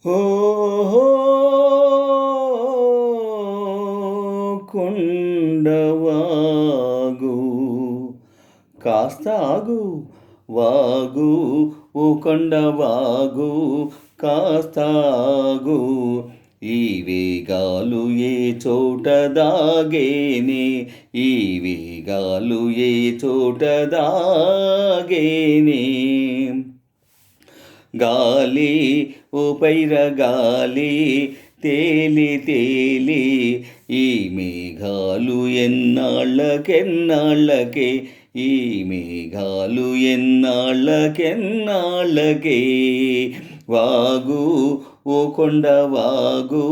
ఓహో కొండవాగు కాస్త ఆగు వాగు ఓ కొండవాగు కాస్త ఆగు ఈ వేగాలు ఏ చోట దాగేనే ఈ వేగాలు ఏ చోట దాగేనే గాలి ఓ పైర గాలి తేలి తేలి ఈ మేఘాలు ఎన్నాళ్ళకెన్నాళ్ళకే ఈ మేఘాలు ఎన్నాళ్ళకెన్నాళ్ళకే వాగు ఓ కొండ వాగు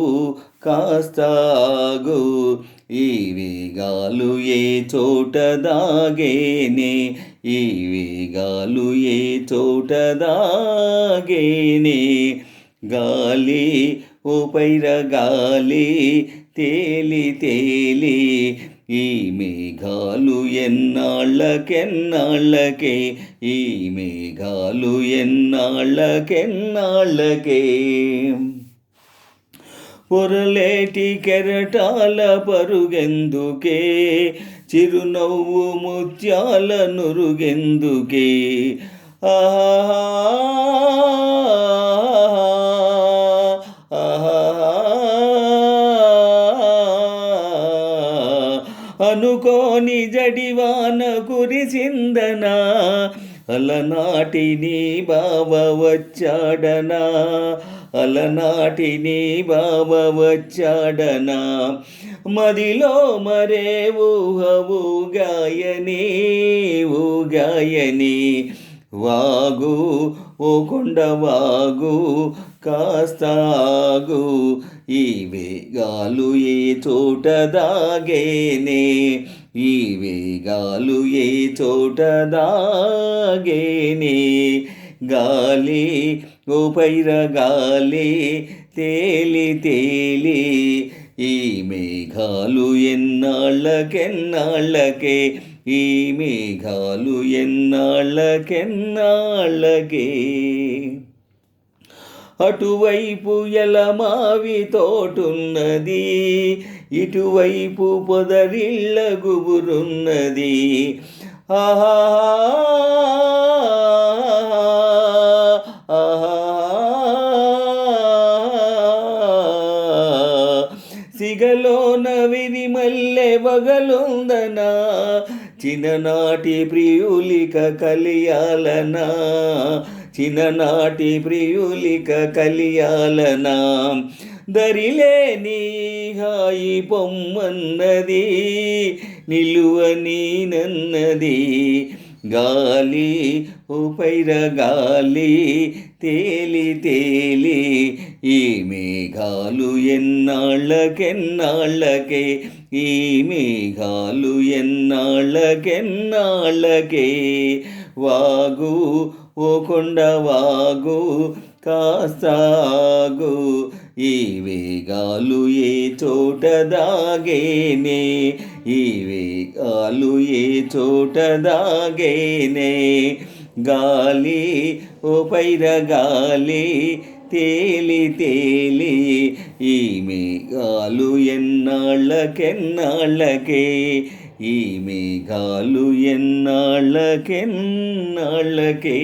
కాస్త ఆగు ఈ వేగాలు ఏ చోట దాగేనే ఈ వేగాలు ఏ చోట దాగేనే గాలి ఓ పైర గాలి తేలి తేలి ఈ మేఘాలు ఎన్నాళ్ళకెన్నాళ్ళకే ఈ మేఘాలు ఎన్నాళ్ళకెన్నాళ్ళకే పొరలేటి కెరటాల పరుగెందుకే చిరునవ్వు ముత్యాల నురుగెందుకే అనుకోని జడివాన కురిసిందనా అలనాటి నీ బావ వచ్చాడనా అలనాటి నీ బావ వచ్చాడనా మదిలో మరే ఊగాయని ఊగాయని వాగు ఓ కొండ వాగు కాస్త ఆగు ఈ వేగాలు ఏ చోట దాగేనే ఈ వేగాలు ఏ చోట దాగేనే గాలి ఓ పైర గాలి తేలి తేలి ఈ మేఘాలు ఎన్నాళ్ళకెన్నాళ్ళకే ఈ మేఘాలు ఎన్నాళ్ళకెన్నాళ్ళకే అటువైపు ఎలమావి తోటున్నది ఇటువైపు పొదరిళ్ళ గుబురున్నది ఆహా సిగలోన విరిమల్లె వగలుందనా చిన్ననాటి ప్రియులిక కలియాలనా చిన్ననాటి ప్రియులిక కలియాలనా దరిలేని హాయి పొమ్మన్నది నిలువని నన్నది గాలి ఓ పైర గాలి తేలి తేలి ఈ మేఘాలు ఎన్నాళ్ళకెన్నాళ్ళకే ఈ మేఘాలు ఎన్నాళ్ళకెన్నాళ్ళకే వాగు ఓ కొండ వాగు కాస్త ఆగు ఈ వేగాలు ఏ చోట దాగేనే ఈ వేగాలు ఏ చోట దాగేనే గాలి ఓ పైర గాలి తేలి తేలి ఈ మేఘాలు ఎన్నాళ్ళకెన్నాళ్ళకే ఈ మేఘాలు ఎన్నాళ్ళకెన్నాళ్ళకే